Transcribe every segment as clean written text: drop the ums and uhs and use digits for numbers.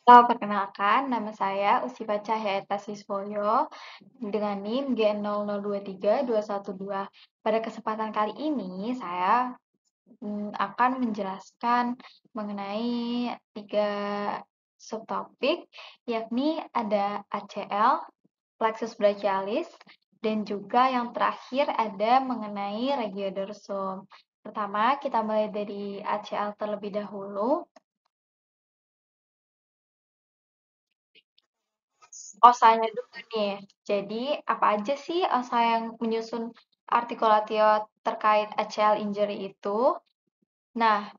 Halo, perkenalkan, nama saya Usiba Cahyata Siswoyo dengan NIM G0023212. Pada kesempatan kali ini, saya akan menjelaskan mengenai 3 subtopik, yakni ada ACL, plexus brachialis, dan juga yang terakhir ada mengenai regiodorsum. Pertama, kita mulai dari ACL terlebih dahulu. Osanya dulu nih. Jadi, apa aja sih osa yang menyusun artikulatio terkait ACL injury itu? Nah,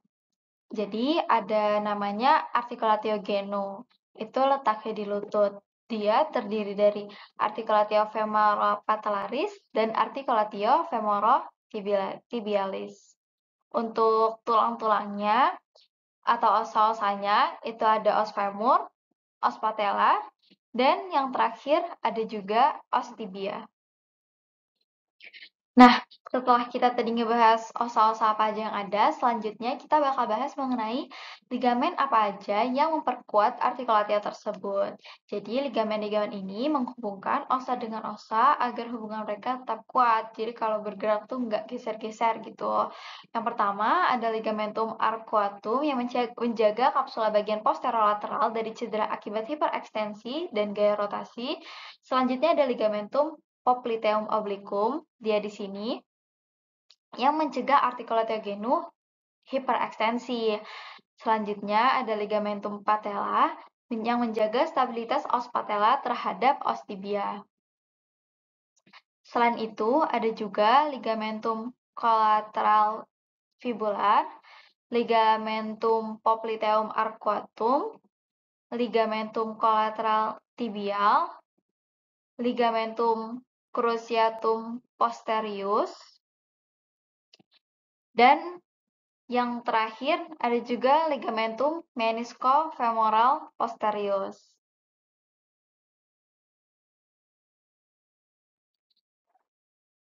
jadi ada namanya artikulatio genu. Itu letaknya di lutut. Dia terdiri dari artikulatio femoropatellaris dan artikulatio femorotibialis. Untuk tulang-tulangnya atau osa-osanya itu ada os femur, os patella, dan yang terakhir ada juga os tibia. Nah, setelah kita tadi ngebahas osa-osa apa aja yang ada, selanjutnya kita bakal bahas mengenai ligamen apa aja yang memperkuat artikulatia tersebut. Jadi, ligamen-ligamen ini menghubungkan osa dengan osa agar hubungan mereka tetap kuat. Jadi, kalau bergerak tuh nggak geser-geser gitu. Yang pertama ada ligamentum arcuatum yang menjaga kapsula bagian posterolateral dari cedera akibat hiperekstensi dan gaya rotasi. Selanjutnya ada ligamentum popliteum obliquum, dia di sini yang mencegah artikulatia genu hiperekstensi. Selanjutnya ada ligamentum patella yang menjaga stabilitas os patella terhadap os tibia. Selain itu, ada juga ligamentum collateral fibular, ligamentum popliteum arcuatum, ligamentum collateral tibial, ligamentum cruciatum posterius, dan yang terakhir ada juga ligamentum meniscofemoral posterius.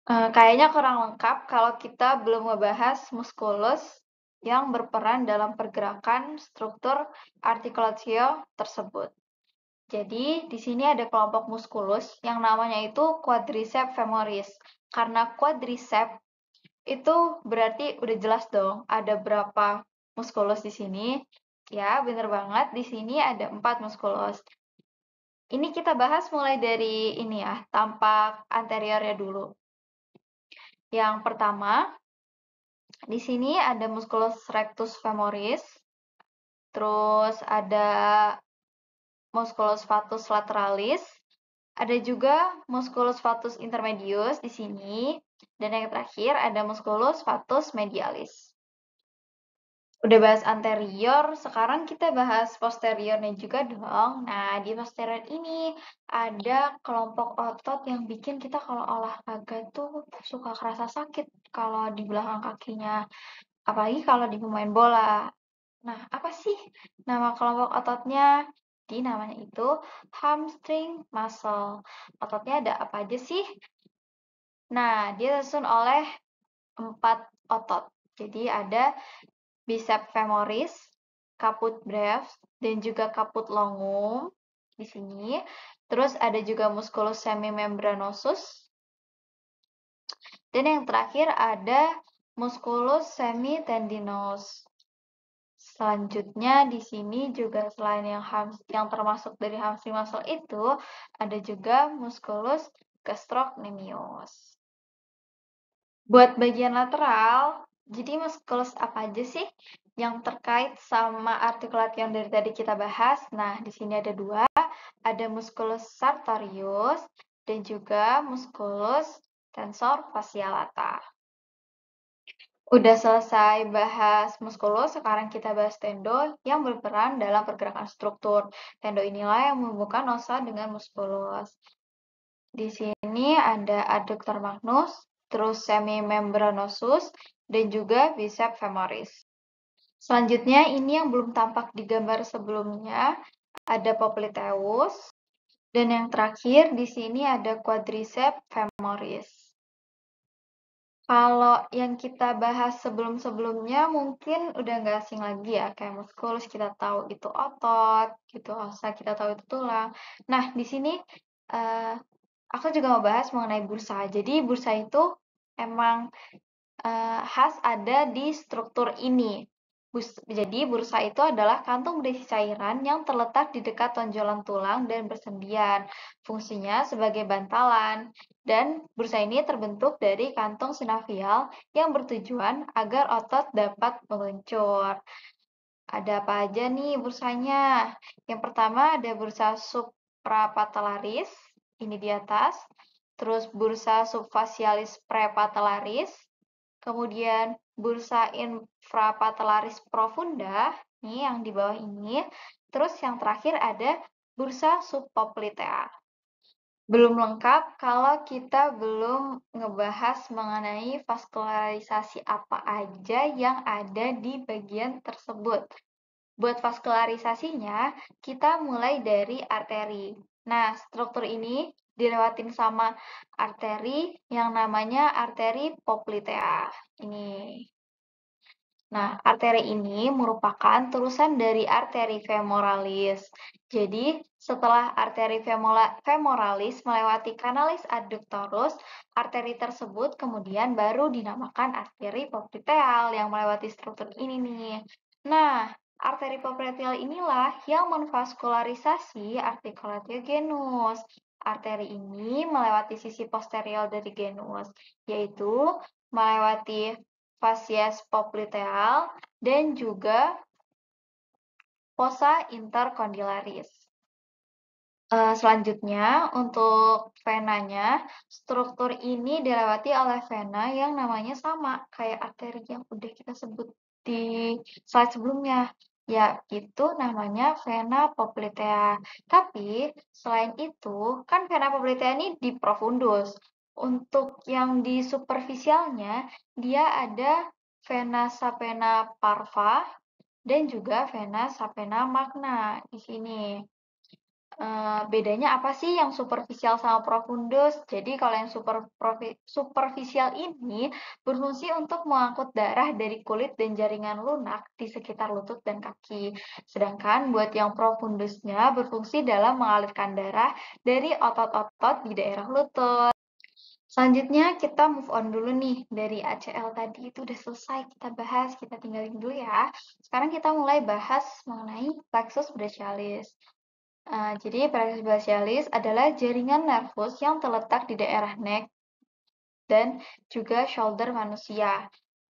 Kayaknya kurang lengkap kalau kita belum ngebahas musculus yang berperan dalam pergerakan struktur artikulatio tersebut. Jadi, di sini ada kelompok musculus yang namanya itu quadriceps femoris. Karena quadriceps itu berarti udah jelas dong ada berapa musculus di sini. Ya, bener banget. Di sini ada 4 musculus. Ini kita bahas mulai dari ini ya, tampak anteriornya dulu. Yang pertama, di sini ada musculus rectus femoris, terus ada musculus fatus lateralis, ada juga musculus fatus intermedius di sini, dan yang terakhir ada musculus fatus medialis. Udah bahas anterior, sekarang kita bahas posteriornya juga dong. Nah, di posterior ini ada kelompok otot yang bikin kita kalau olahraga tuh suka kerasa sakit kalau di belakang kakinya. Apalagi kalau di pemain bola. Nah, apa sih nama kelompok ototnya? Di namanya itu hamstring muscle. Ototnya ada apa aja sih? Nah, dia disusun oleh 4 otot. Jadi ada biceps femoris, caput brevis, dan juga caput longum di sini. Terus ada juga musculus semimembranosus. Dan yang terakhir ada musculus semitendinous. Selanjutnya di sini juga selain yang termasuk dari hamstring muscle itu ada juga musculus gastrocnemius. Buat bagian lateral, jadi musculus apa aja sih yang terkait sama artikulat yang dari tadi kita bahas? Nah, di sini ada 2, ada musculus sartorius dan juga musculus tensor fascia lata. Udah selesai bahas musculus, sekarang kita bahas tendo yang berperan dalam pergerakan struktur. Tendo inilah yang menghubungkan osa dengan musculus. Di sini ada adductor magnus, terus semimembranosus, dan juga biceps femoris. Selanjutnya, ini yang belum tampak di gambar sebelumnya, ada popliteus, dan yang terakhir di sini ada quadriceps femoris. Kalau yang kita bahas sebelum-sebelumnya mungkin udah nggak asing lagi ya, kayak muskulus kita tahu itu otot, gitu, osa kita tahu itu tulang. Nah, di sini eh, aku juga mau bahas mengenai bursa. Jadi bursa itu emang khas ada di struktur ini. Jadi bursa itu adalah kantung berisi cairan yang terletak di dekat tonjolan tulang dan bersendian. Fungsinya sebagai bantalan. Dan bursa ini terbentuk dari kantung sinovial yang bertujuan agar otot dapat meluncur. Ada apa aja nih bursanya? Yang pertama ada bursa suprapatellaris, ini di atas. Terus bursa subfacialis prepatellaris, kemudian bursa infrapatellaris profunda, nih yang di bawah ini. Terus yang terakhir ada bursa subpoplitea. Belum lengkap kalau kita belum ngebahas mengenai vaskularisasi apa aja yang ada di bagian tersebut. Buat vaskularisasinya, kita mulai dari arteri. Nah, struktur ini dilewatin sama arteri yang namanya arteri poplitea. Ini. Nah, arteri ini merupakan terusan dari arteri femoralis. Jadi, setelah arteri femoralis melewati kanalis adductorus, arteri tersebut kemudian baru dinamakan arteri popliteal yang melewati struktur ini nih. Nah, arteri popliteal inilah yang menvaskularisasi articulatio genus. Arteri ini melewati sisi posterior dari genus, yaitu melewati Fasies popliteal dan juga fossa intercondylaris. Selanjutnya, untuk venanya, struktur ini dilewati oleh vena yang namanya sama, kayak arteri yang udah kita sebut di slide sebelumnya, yaitu namanya vena poplitea. Tapi, selain itu, kan vena poplitea ini di profundus. Untuk yang di superficialnya, dia ada vena sapena parva dan juga vena sapena magna di sini. Bedanya apa sih yang superficial sama profundus? Jadi kalau yang superficial ini berfungsi untuk mengangkut darah dari kulit dan jaringan lunak di sekitar lutut dan kaki. Sedangkan buat yang profundusnya berfungsi dalam mengalirkan darah dari otot-otot di daerah lutut. Selanjutnya kita move on dulu nih dari ACL tadi itu udah selesai kita bahas, kita tinggalin dulu ya. Sekarang kita mulai bahas mengenai plexus brachialis. Jadi plexus brachialis adalah jaringan nervus yang terletak di daerah neck dan juga shoulder manusia.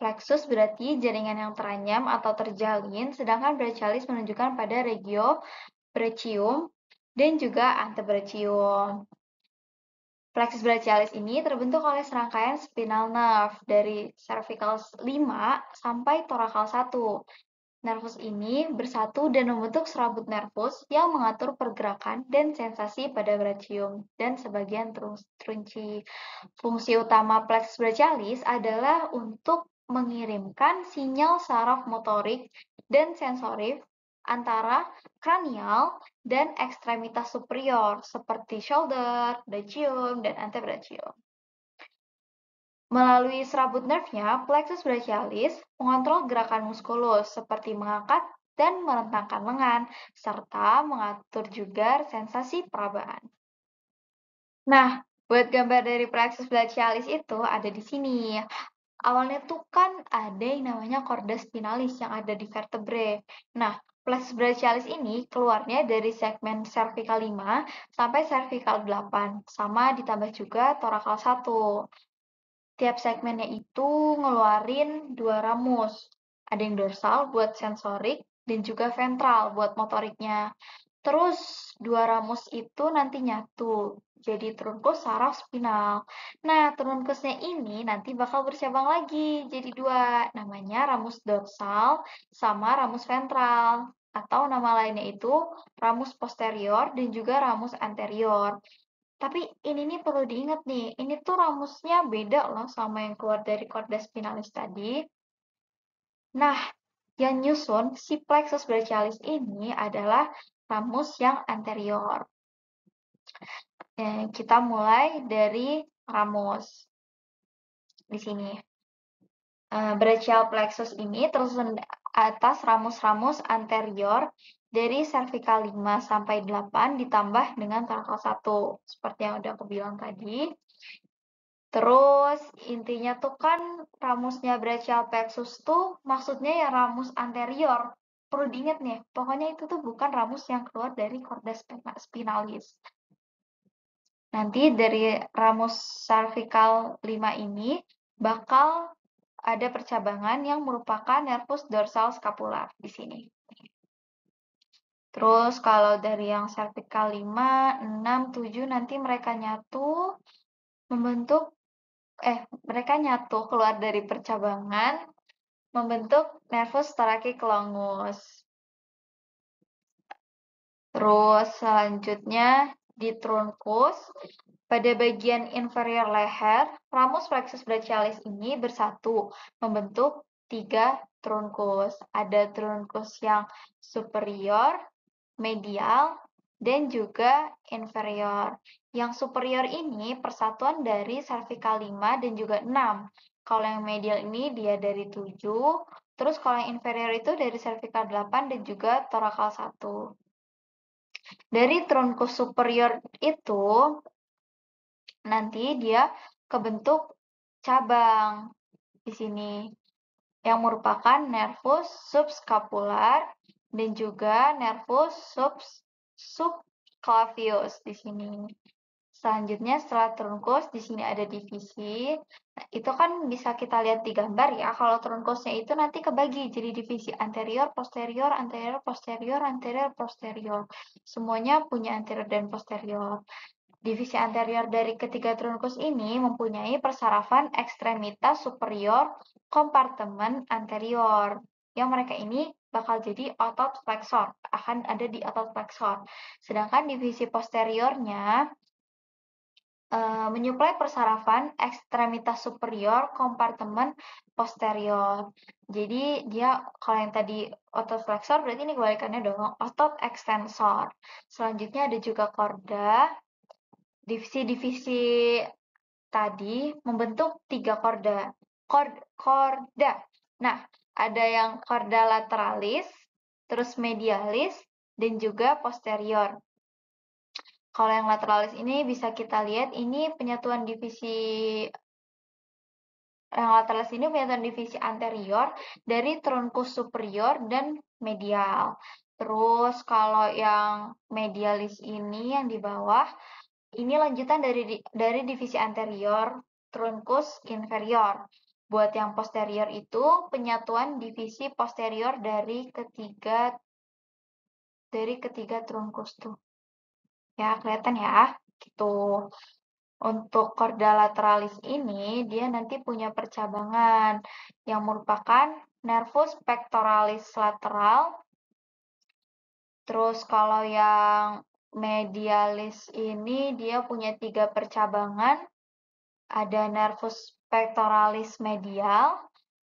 Plexus berarti jaringan yang teranyam atau terjalin, sedangkan brachialis menunjukkan pada regio brachium dan juga antebrachium. Plexus brachialis ini terbentuk oleh serangkaian spinal nerve dari cervical 5 sampai thoracal 1. Nervus ini bersatu dan membentuk serabut nervus yang mengatur pergerakan dan sensasi pada brachium dan sebagian trunci. Fungsi utama plexus brachialis adalah untuk mengirimkan sinyal saraf motorik dan sensorik antara kranial dan ekstremitas superior seperti shoulder, brachium, dan antebrachium. Melalui serabut nerve-nya, plexus brachialis mengontrol gerakan muskulus seperti mengangkat dan merentangkan lengan, serta mengatur juga sensasi perabaan. Nah, buat gambar dari plexus brachialis itu ada di sini. Awalnya tuh kan ada yang namanya chorda spinalis yang ada di vertebrae. Nah, plexus brachialis ini keluarnya dari segmen cervical 5 sampai cervical 8, sama ditambah juga thoracal 1. Tiap segmennya itu ngeluarin 2 ramus. Ada yang dorsal buat sensorik dan juga ventral buat motoriknya. Terus 2 ramus itu nanti nyatu, jadi trunkus saraf spinal. Nah, trunkusnya ini nanti bakal bercabang lagi jadi 2, namanya ramus dorsal sama ramus ventral. Atau nama lainnya itu ramus posterior dan juga ramus anterior. Tapi ini nih perlu diingat nih, ini tuh ramusnya beda loh sama yang keluar dari chorda spinalis tadi. Nah, yang nyusun si plexus brachialis ini adalah ramus yang anterior. Kita mulai dari ramus. di sini. Brachial plexus ini tersusun atas ramus-ramus anterior dari cervical 5 sampai 8 ditambah dengan torakal 1, seperti yang udah aku bilang tadi. Terus intinya tuh kan ramusnya brachial plexus tuh maksudnya ya ramus anterior. Perlu diingat nih, pokoknya itu tuh bukan ramus yang keluar dari corda spinalis. Nanti dari ramus cervical 5 ini bakal ada percabangan yang merupakan nervus dorsal scapular di sini. Terus kalau dari yang cervical 5, 6, 7 nanti mereka nyatu keluar dari percabangan membentuk nervus thoracic longus. Terus selanjutnya di trunkus, pada bagian inferior leher, ramus plexus brachialis ini bersatu membentuk 3 trunkus. Ada trunkus yang superior, medial, dan juga inferior. Yang superior ini persatuan dari cervical 5 dan juga 6. Kalau yang medial ini dia dari 7, terus kalau yang inferior itu dari cervical 8 dan juga torakal 1. Dari trunkus superior itu nanti dia kebentuk cabang di sini yang merupakan nervus subscapular dan juga nervus subclavius di sini. Selanjutnya setelah trunkus di sini ada divisi. Nah, itu kan bisa kita lihat di gambar ya. Kalau trunkusnya itu nanti kebagi jadi divisi anterior, posterior, anterior, posterior, anterior, posterior. Semuanya punya anterior dan posterior. Divisi anterior dari ketiga trunkus ini mempunyai persarafan ekstremitas superior kompartemen anterior. Yang mereka ini bakal jadi otot flexor, akan ada di otot flexor. Sedangkan divisi posteriornya menyuplai persarafan ekstremitas superior kompartemen posterior. Jadi dia kalau yang tadi otot flexor berarti ini kebalikannya dong, otot extensor. Selanjutnya ada juga korda. Divisi-divisi tadi membentuk 3 korda. Korda. Nah, ada yang korda lateralis, terus medialis, dan juga posterior. Kalau yang lateralis ini bisa kita lihat ini penyatuan divisi anterior dari trunkus superior dan medial. Terus kalau yang medialis ini yang di bawah ini lanjutan dari divisi anterior trunkus inferior. Buat yang posterior itu penyatuan divisi posterior dari ketiga trunkus tuh. Ya, kelihatan ya, gitu. Untuk korda lateralis ini, dia nanti punya percabangan yang merupakan nervus pectoralis lateral. Terus kalau yang medialis ini, dia punya 3 percabangan. Ada nervus pectoralis medial,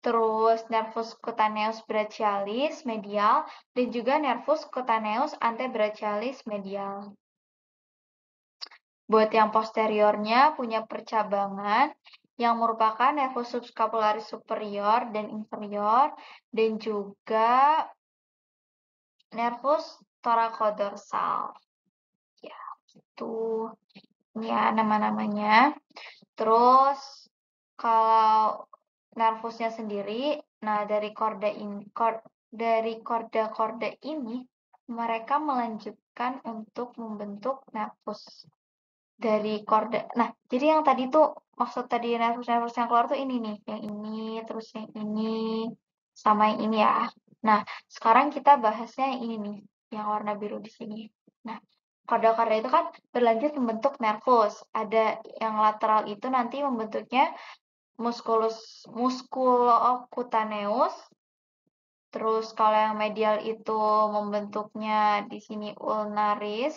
terus nervus cutaneus brachialis medial, dan juga nervus cutaneus antebrachialis medial. Buat yang posteriornya punya percabangan yang merupakan nervus subscapularis superior dan inferior, dan juga nervus thoracodorsal. Ya, gitu. Ini ya nama-namanya. Terus kalau nervusnya sendiri, nah dari korda-korda ini mereka melanjutkan untuk membentuk nervus dari korda. Nah, jadi yang tadi tuh maksud tadi nervus-nervus yang keluar tuh ini nih, yang ini, terus yang ini, sama yang ini ya. Nah, sekarang kita bahasnya yang ini nih, yang warna biru di sini. Nah, korda-korda itu kan berlanjut membentuk nervus. Ada yang lateral itu nanti membentuknya musculocutaneus. Terus kalau yang medial itu membentuknya di sini ulnaris.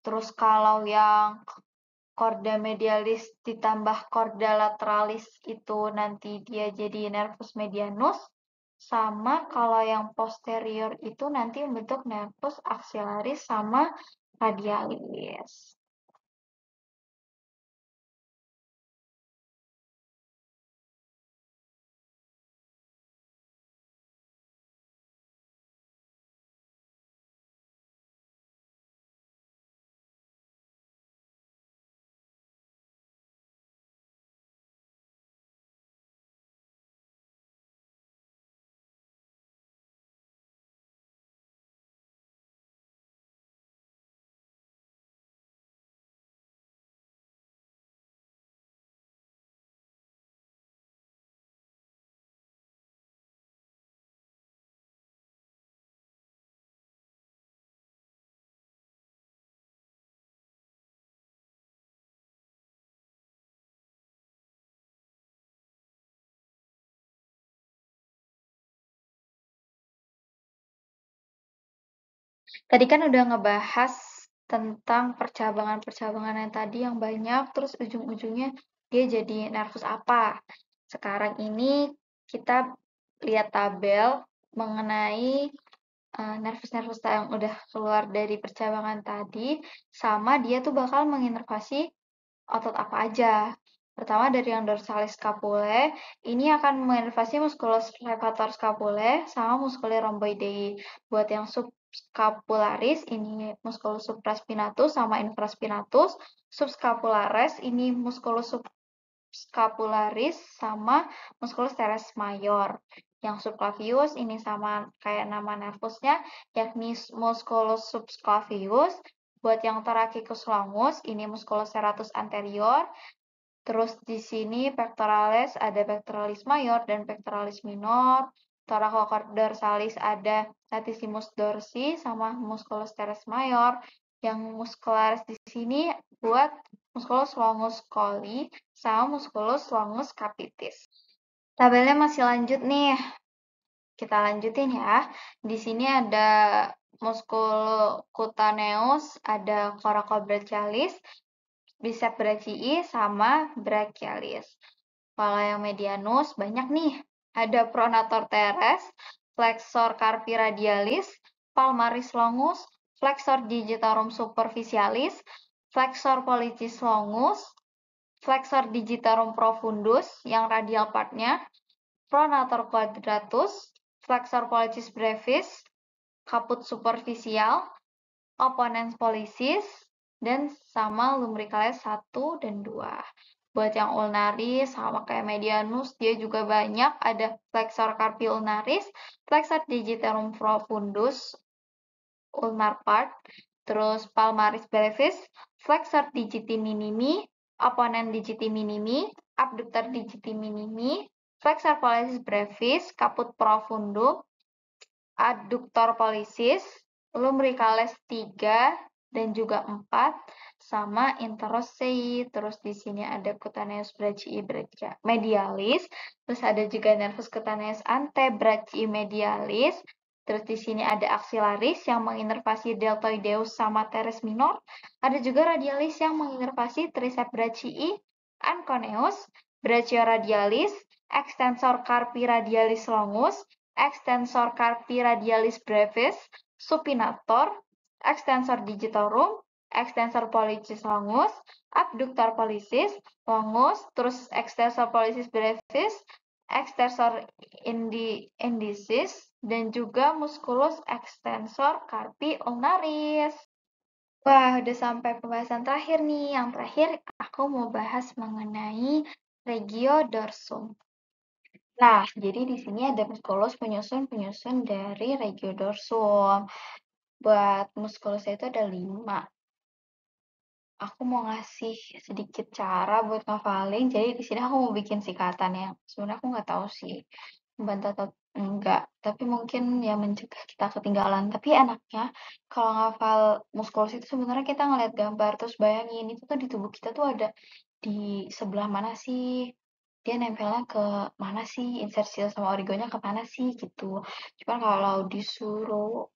Terus kalau yang korda medialis ditambah korda lateralis itu nanti dia jadi nervus medianus. Sama kalau yang posterior itu nanti membentuk nervus axillaris sama radialis. Tadi kan udah ngebahas tentang percabangan-percabangan yang tadi yang banyak, terus ujung-ujungnya dia jadi nervus apa. Sekarang ini kita lihat tabel mengenai nervus-nervus yang udah keluar dari percabangan tadi, sama dia tuh bakal menginervasi otot apa aja. Pertama dari yang dorsalis scapulae, ini akan menginervasi musculus levator scapulae sama musculi rhomboidei. Buat yang subscapularis, ini musculus supraspinatus sama infraspinatus. Subscapularis, ini musculus subscapularis sama musculus teres mayor. Yang subclavius ini sama kayak nama nervusnya, yakni musculus subclavius. Buat yang thoracic longus, ini musculus serratus anterior. Terus di sini pectoralis ada pectoralis mayor dan pectoralis minor. Thoracodorsales ada latissimus dorsi sama musculus teres mayor. Yang muscularis di sini buat musculus longus colli sama musculus longus capitis. Tabelnya masih lanjut nih. Kita lanjutin ya. Di sini ada musculocutaneus, ada coracobrachialis, bicep brachii, sama brachialis. Kalau yang medianus banyak nih. Ada pronator teres, flexor carpi radialis, palmaris longus, flexor digitorum superficialis, flexor pollicis longus, flexor digitorum profundus yang radial partnya, pronator quadratus, flexor pollicis brevis, caput superficial, opponens pollicis, dan sama lumbricalis 1 dan 2. Buat yang ulnaris, sama kayak medianus, dia juga banyak. Ada flexor carpi ulnaris, flexor digitorum profundus, ulnar part, terus palmaris brevis, flexor digiti minimi, opponent digiti minimi, abductor digiti minimi, flexor pollicis brevis, caput profundum, adductor pollicis, lumbricalis 3 dan juga 4 sama interossei. Terus di sini ada cutaneus brachii medialis, terus ada juga nervus cutaneus antebrachii medialis. Terus di sini ada axillaris yang menginervasi deltoideus sama teres minor. Ada juga radialis yang menginervasi triceps brachii, anconeus, brachioradialis, extensor carpi radialis longus, extensor carpi radialis brevis, supinator, extensor digitorum, extensor pollicis longus, abductor pollicis longus, terus extensor pollicis brevis, extensor indicis, dan juga musculus extensor carpi ulnaris. Wah, udah sampai pembahasan terakhir nih. Yang terakhir, aku mau bahas mengenai regiodorsum. Nah, jadi di sini ada musculus penyusun-penyusun dari regiodorsum. Buat muskulusnya itu ada 5. Aku mau ngasih sedikit cara buat ngafalin. Jadi di sini aku mau bikin sikatan ya. Sebenarnya aku nggak tahu sih membantu atau enggak. Tapi mungkin ya mencegah kita ketinggalan. Tapi enaknya kalau ngafal muskulus itu sebenarnya kita ngeliat gambar terus bayangin itu tuh di tubuh kita tuh ada di sebelah mana sih, dia nempelnya ke mana sih, interstisial sama origonya ke mana sih gitu. Cuman kalau disuruh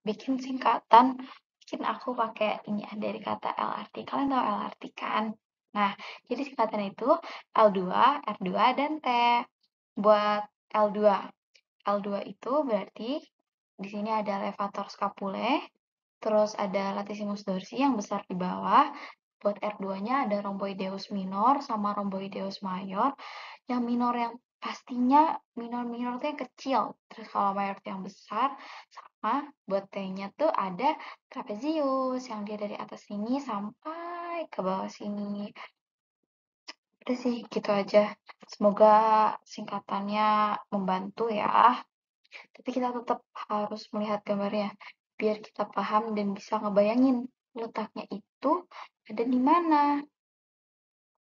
bikin singkatan, mungkin aku pakai ini ya, dari kata LRT. Kalian tahu LRT kan? Nah, jadi singkatan itu L2, R2, dan T. Buat L2. L2 itu berarti di sini ada levator scapulae, terus ada latissimus dorsi yang besar di bawah. Buat R2-nya ada rhomboideus minor sama rhomboideus mayor. Yang minor yang pastinya minor-minor tuh yang kecil. Terus kalau mayor tuh yang besar. Sama buat T-nya tuh ada trapezius yang dia dari atas sini sampai ke bawah sini. Udah sih, gitu aja. Semoga singkatannya membantu ya. Tapi kita tetap harus melihat gambarnya biar kita paham dan bisa ngebayangin letaknya itu ada di mana.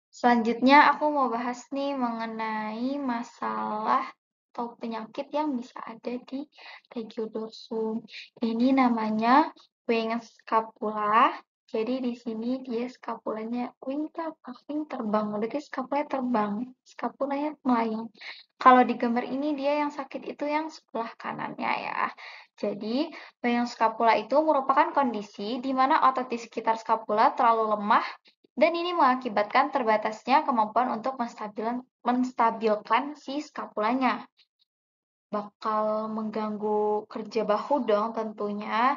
Selanjutnya aku mau bahas nih mengenai masalah atau penyakit yang bisa ada di regiodorsum. Ini namanya Wenger scapula Jadi di sini dia skapulanya wing terbang, berarti skapulanya terbang, skapulanya melayang. Kalau di gambar ini dia yang sakit itu yang sebelah kanannya ya. Jadi, bayang skapula itu merupakan kondisi di mana otot di sekitar skapula terlalu lemah dan ini mengakibatkan terbatasnya kemampuan untuk menstabilkan si skapulanya. Bakal mengganggu kerja bahu dong tentunya.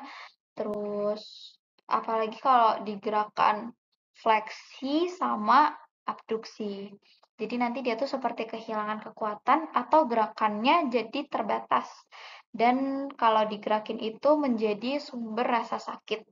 Terus apalagi kalau digerakkan fleksi sama abduksi. Jadi nanti dia tuh seperti kehilangan kekuatan atau gerakannya jadi terbatas. Dan kalau digerakin itu menjadi sumber rasa sakit.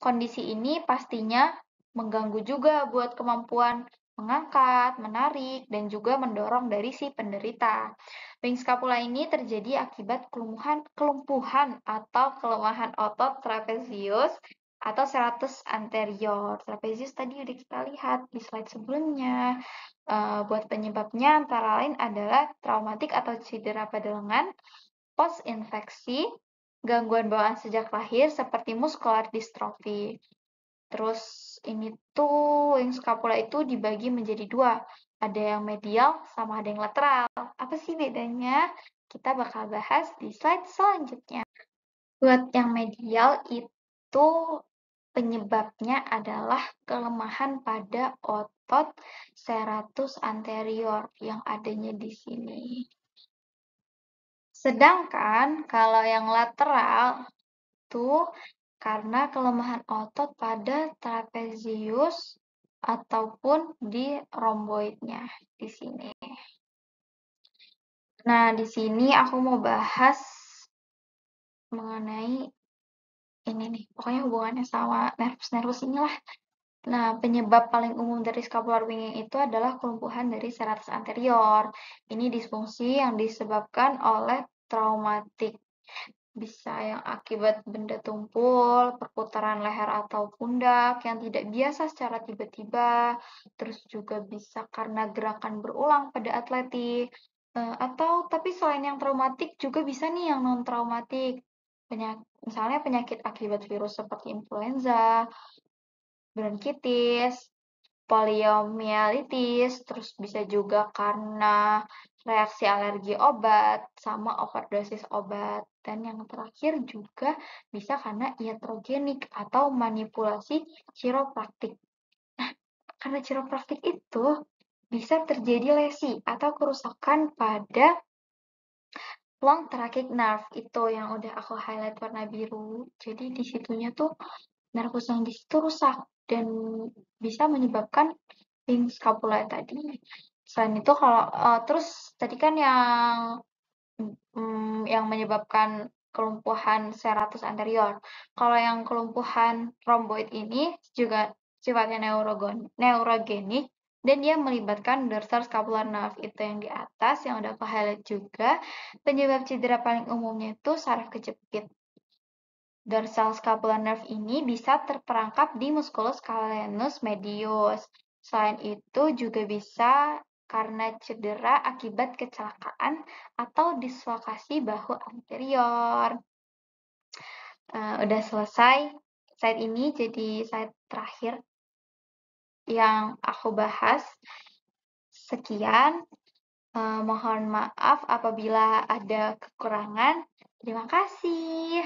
Kondisi ini pastinya mengganggu juga buat kemampuan mengangkat, menarik, dan juga mendorong dari si penderita. Ring scapula ini terjadi akibat kelumpuhan atau kelemahan otot trapezius atau serratus anterior. Trapezius tadi udah kita lihat di slide sebelumnya. Buat penyebabnya antara lain adalah traumatik atau cedera pada lengan, post-infeksi, gangguan bawaan sejak lahir seperti muscular dystrophy. Terus ini tuh wing scapula itu dibagi menjadi dua. Ada yang medial sama ada yang lateral. Apa sih bedanya? Kita bakal bahas di slide selanjutnya. Buat yang medial itu penyebabnya adalah kelemahan pada otot serratus anterior yang adanya di sini. Sedangkan kalau yang lateral tuh karena kelemahan otot pada trapezius ataupun di romboidnya di sini. Nah, di sini aku mau bahas mengenai ini nih, pokoknya hubungannya sama nervus-nervus inilah. Nah, penyebab paling umum dari scapular winging itu adalah kelumpuhan dari serratus anterior. Ini disfungsi yang disebabkan oleh traumatik. Bisa yang akibat benda tumpul, perputaran leher atau pundak yang tidak biasa secara tiba-tiba, terus juga bisa karena gerakan berulang pada atletik, atau tapi selain yang traumatik juga bisa nih yang non-traumatik, misalnya penyakit akibat virus seperti influenza, bronkitis, poliomielitis, terus bisa juga karena reaksi alergi obat sama overdosis obat. Dan yang terakhir juga bisa karena iatrogenik atau manipulasi chiropraktik. Nah, karena chiropraktik itu bisa terjadi lesi atau kerusakan pada long tracheic nerve itu yang udah aku highlight warna biru. Jadi di situnya tuh nervus yang di situ rusak dan bisa menyebabkan ring scapula tadi. Selain itu kalau terus tadi kan yang menyebabkan kelumpuhan serratus anterior. Kalau yang kelumpuhan romboid ini juga sifatnya neurogenik dan dia melibatkan dorsal scapular nerve itu yang di atas yang udah aku highlight juga. Penyebab cedera paling umumnya itu saraf kejepit. Dorsal scapular nerve ini bisa terperangkap di musculus calenus medius. Selain itu juga bisa karena cedera akibat kecelakaan atau dislokasi bahu anterior. Udah selesai slide ini jadi slide terakhir yang aku bahas. Sekian, mohon maaf apabila ada kekurangan. Terima kasih.